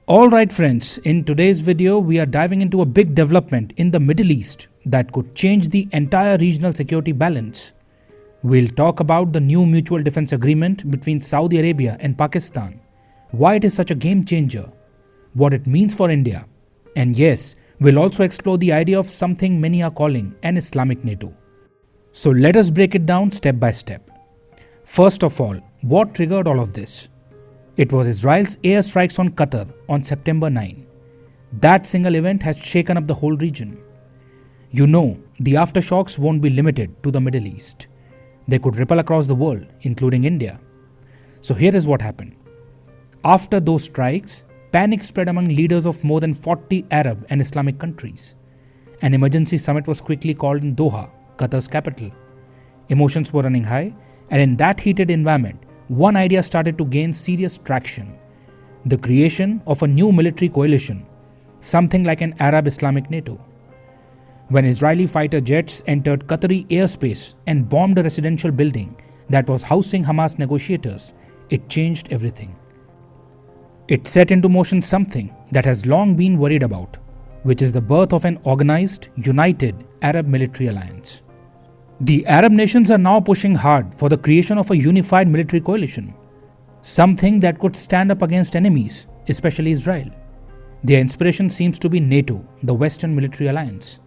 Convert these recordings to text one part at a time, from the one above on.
Alright friends, in today's video we are diving into a big development in the Middle East that could change the entire regional security balance. We'll talk about the new mutual defense agreement between Saudi Arabia and Pakistan, why it is such a game changer, what it means for India, and yes, we'll also explore the idea of something many are calling an Islamic NATO. So let us break it down step by step. First of all, what triggered all of this? It was Israel's airstrikes on Qatar on September 9. That single event has shaken up the whole region. You know, the aftershocks won't be limited to the Middle East. They could ripple across the world, including India. So here is what happened. After those strikes, panic spread among leaders of more than 40 Arab and Islamic countries. An emergency summit was quickly called in Doha, Qatar's capital. Emotions were running high, and in that heated environment, one idea started to gain serious traction: the creation of a new military coalition, something like an Arab Islamic NATO. When Israeli fighter jets entered Qatari airspace and bombed a residential building that was housing Hamas negotiators, it changed everything. It set into motion something that has long been worried about, which is the birth of an organized, united Arab military alliance. The Arab nations are now pushing hard for the creation of a unified military coalition, something that could stand up against enemies, especially Israel. Their inspiration seems to be NATO, the Western military alliance.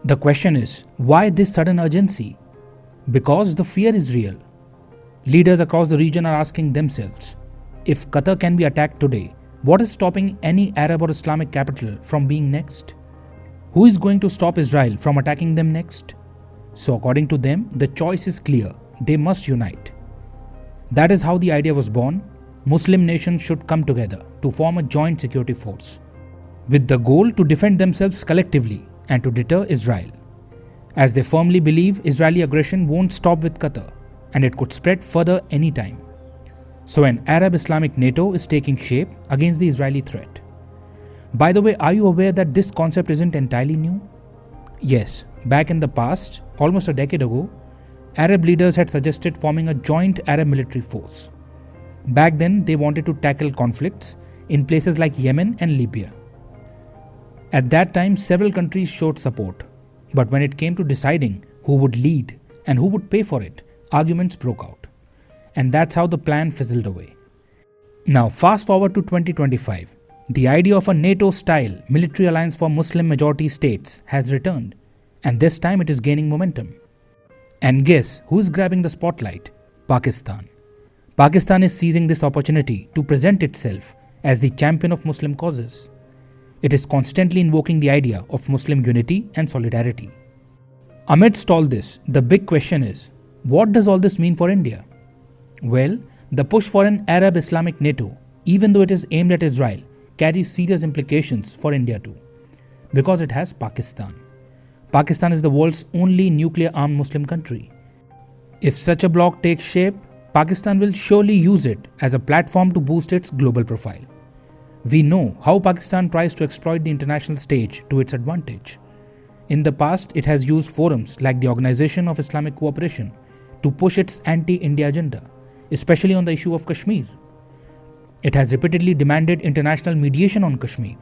The question is, why this sudden urgency? Because the fear is real. Leaders across the region are asking themselves, if Qatar can be attacked today, what is stopping any Arab or Islamic capital from being next? Who is going to stop Israel from attacking them next? So according to them, the choice is clear. They must unite. That is how the idea was born. Muslim nations should come together to form a joint security force, with the goal to defend themselves collectively and to deter Israel, as they firmly believe Israeli aggression won't stop with Qatar and it could spread further anytime. So an Arab Islamic NATO is taking shape against the Israeli threat. By the way, are you aware that this concept isn't entirely new? Yes, back in the past, almost a decade ago, Arab leaders had suggested forming a joint Arab military force. Back then, they wanted to tackle conflicts in places like Yemen and Libya. At that time, several countries showed support, but when it came to deciding who would lead and who would pay for it, arguments broke out. And that's how the plan fizzled away. Now, fast forward to 2025. The idea of a NATO-style military alliance for Muslim-majority states has returned, and this time it is gaining momentum. And guess who is grabbing the spotlight? Pakistan. Pakistan is seizing this opportunity to present itself as the champion of Muslim causes. It is constantly invoking the idea of Muslim unity and solidarity. Amidst all this, the big question is, what does all this mean for India? Well, the push for an Arab Islamic NATO, even though it is aimed at Israel, carries serious implications for India too, because it has Pakistan. Pakistan is the world's only nuclear-armed Muslim country. If such a bloc takes shape, Pakistan will surely use it as a platform to boost its global profile. We know how Pakistan tries to exploit the international stage to its advantage. In the past, it has used forums like the Organization of Islamic Cooperation to push its anti-India agenda, especially on the issue of Kashmir. It has repeatedly demanded international mediation on Kashmir,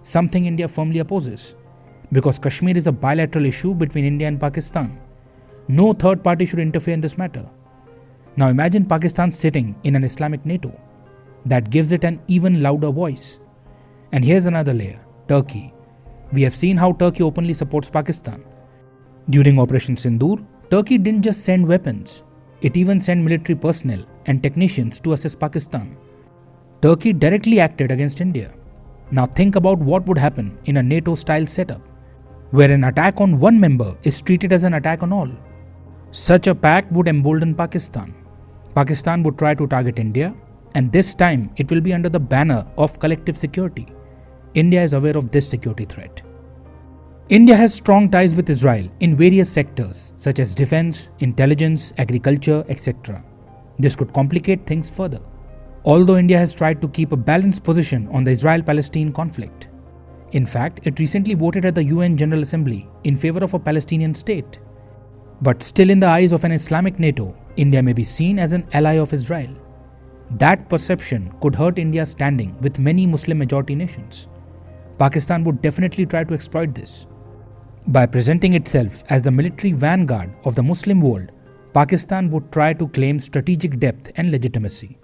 something India firmly opposes, because Kashmir is a bilateral issue between India and Pakistan. No third party should interfere in this matter. Now imagine Pakistan sitting in an Islamic NATO. That gives it an even louder voice. And here's another layer, Turkey. We have seen how Turkey openly supports Pakistan. During Operation Sindoor, Turkey didn't just send weapons, it even sent military personnel and technicians to assist Pakistan. Turkey directly acted against India. Now think about what would happen in a NATO-style setup, where an attack on one member is treated as an attack on all. Such a pact would embolden Pakistan. Pakistan would try to target India, and this time it will be under the banner of collective security. India is aware of this security threat. India has strong ties with Israel in various sectors such as defense, intelligence, agriculture, etc. This could complicate things further, although India has tried to keep a balanced position on the Israel-Palestine conflict. In fact, it recently voted at the UN General Assembly in favor of a Palestinian state. But still, in the eyes of an Islamic NATO, India may be seen as an ally of Israel. That perception could hurt India's standing with many Muslim majority nations. Pakistan would definitely try to exploit this. By presenting itself as the military vanguard of the Muslim world, Pakistan would try to claim strategic depth and legitimacy.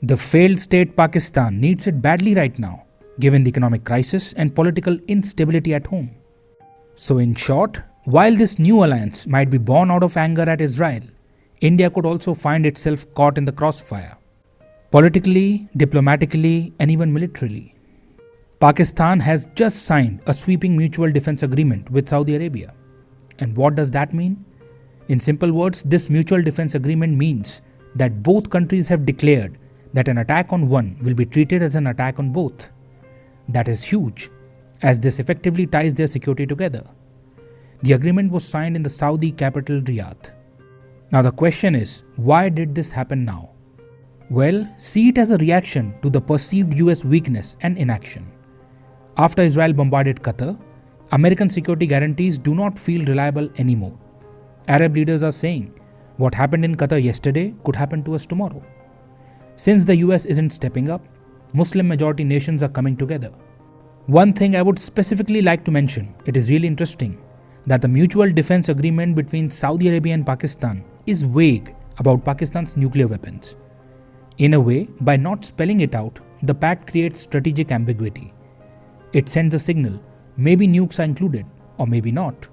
The failed state Pakistan needs it badly right now, given the economic crisis and political instability at home. So in short, while this new alliance might be born out of anger at Israel, India could also find itself caught in the crossfire. Politically, diplomatically, and even militarily. Pakistan has just signed a sweeping mutual defense agreement with Saudi Arabia. And what does that mean? In simple words, this mutual defense agreement means that both countries have declared that an attack on one will be treated as an attack on both. That is huge, as this effectively ties their security together. The agreement was signed in the Saudi capital Riyadh. Now the question is, why did this happen now? Well, see it as a reaction to the perceived US weakness and inaction. After Israel bombarded Qatar, American security guarantees do not feel reliable anymore. Arab leaders are saying, what happened in Qatar yesterday could happen to us tomorrow. Since the US isn't stepping up, Muslim majority nations are coming together. One thing I would specifically like to mention, it is really interesting, that the mutual defense agreement between Saudi Arabia and Pakistan is vague about Pakistan's nuclear weapons. In a way, by not spelling it out, the pact creates strategic ambiguity. It sends a signal, maybe nukes are included, or maybe not,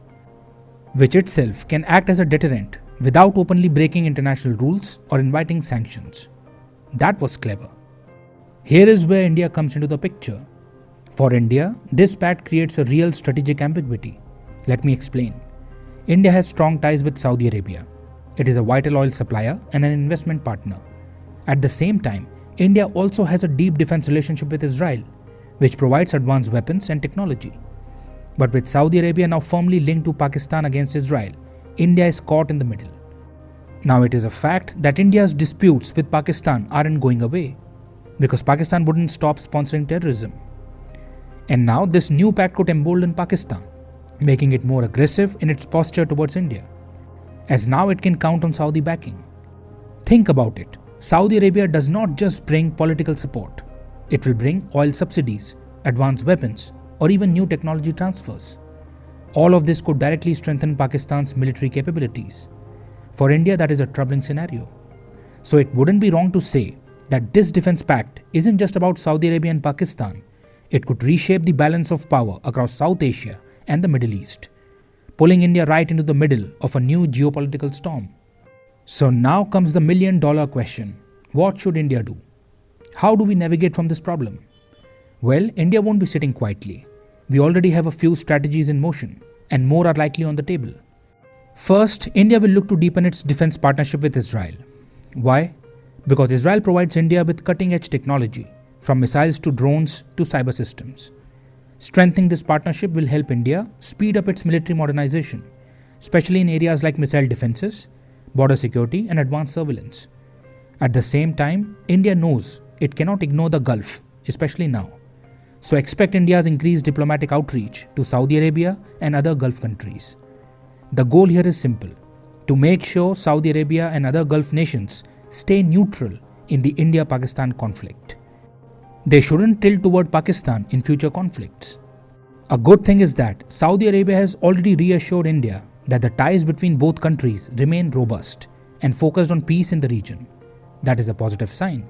which itself can act as a deterrent without openly breaking international rules or inviting sanctions. That was clever. Here is where India comes into the picture. For India, this pact creates a real strategic ambiguity. Let me explain. India has strong ties with Saudi Arabia. It is a vital oil supplier and an investment partner. At the same time, India also has a deep defense relationship with Israel, which provides advanced weapons and technology. But with Saudi Arabia now firmly linked to Pakistan against Israel, India is caught in the middle. Now it is a fact that India's disputes with Pakistan aren't going away, because Pakistan wouldn't stop sponsoring terrorism. And now this new pact could embolden Pakistan, making it more aggressive in its posture towards India, as now it can count on Saudi backing. Think about it. Saudi Arabia does not just bring political support. It will bring oil subsidies, advanced weapons, or even new technology transfers. All of this could directly strengthen Pakistan's military capabilities. For India, that is a troubling scenario. So it wouldn't be wrong to say that this defense pact isn't just about Saudi Arabia and Pakistan. It could reshape the balance of power across South Asia and the Middle East, pulling India right into the middle of a new geopolitical storm. So now comes the million-dollar question. What should India do? How do we navigate from this problem? Well, India won't be sitting quietly. We already have a few strategies in motion, and more are likely on the table. First, India will look to deepen its defense partnership with Israel. Why? Because Israel provides India with cutting-edge technology, from missiles to drones to cyber systems. Strengthening this partnership will help India speed up its military modernization, especially in areas like missile defenses, border security, and advanced surveillance. At the same time, India knows it cannot ignore the Gulf, especially now. So expect India's increased diplomatic outreach to Saudi Arabia and other Gulf countries. The goal here is simple: to make sure Saudi Arabia and other Gulf nations stay neutral in the India-Pakistan conflict. They shouldn't tilt toward Pakistan in future conflicts. A good thing is that Saudi Arabia has already reassured India that the ties between both countries remain robust and focused on peace in the region. That is a positive sign.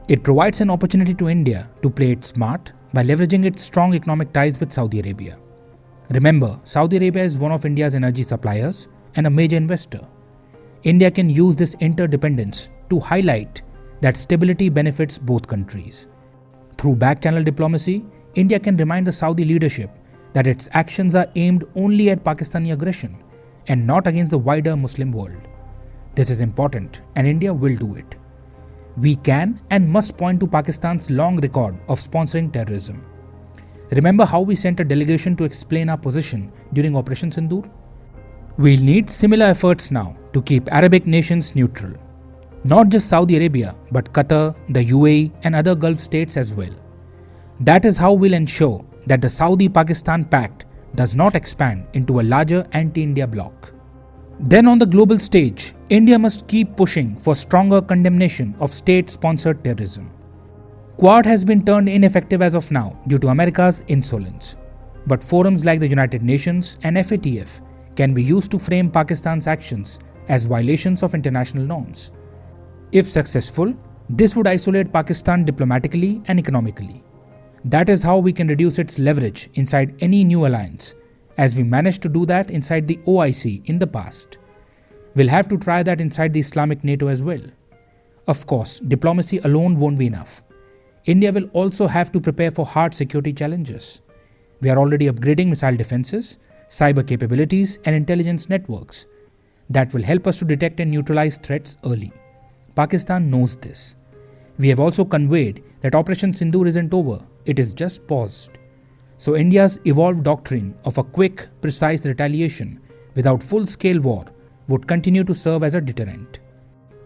It provides an opportunity to India to play it smart by leveraging its strong economic ties with Saudi Arabia. Remember, Saudi Arabia is one of India's energy suppliers and a major investor. India can use this interdependence to highlight that stability benefits both countries. Through back-channel diplomacy, India can remind the Saudi leadership that its actions are aimed only at Pakistani aggression and not against the wider Muslim world. This is important, and India will do it. We can and must point to Pakistan's long record of sponsoring terrorism. Remember how we sent a delegation to explain our position during Operation Sindoor? We'll need similar efforts now to keep Arabic nations neutral. Not just Saudi Arabia, but Qatar, the UAE, and other Gulf states as well. That is how we'll ensure that the Saudi-Pakistan pact does not expand into a larger anti-India bloc. Then on the global stage, India must keep pushing for stronger condemnation of state-sponsored terrorism. Quad has been turned ineffective as of now due to America's insolence. But forums like the United Nations and FATF can be used to frame Pakistan's actions as violations of international norms. If successful, this would isolate Pakistan diplomatically and economically. That is how we can reduce its leverage inside any new alliance, as we managed to do that inside the OIC in the past. We'll have to try that inside the Islamic NATO as well. Of course, diplomacy alone won't be enough. India will also have to prepare for hard security challenges. We are already upgrading missile defenses, cyber capabilities, and intelligence networks. That will help us to detect and neutralize threats early. Pakistan knows this. We have also conveyed that Operation Sindoor isn't over, it is just paused. So India's evolved doctrine of a quick, precise retaliation without full-scale war would continue to serve as a deterrent.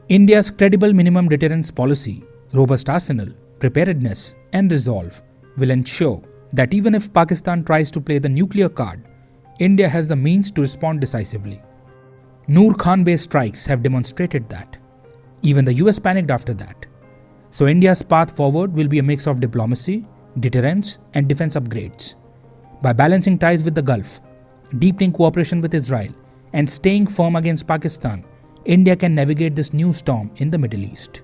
India's credible minimum deterrence policy, robust arsenal, preparedness, and resolve will ensure that even if Pakistan tries to play the nuclear card, India has the means to respond decisively. Noor Khan-based strikes have demonstrated that. Even the US panicked after that. So India's path forward will be a mix of diplomacy, deterrence, and defense upgrades. By balancing ties with the Gulf, deepening cooperation with Israel, and staying firm against Pakistan, India can navigate this new storm in the Middle East.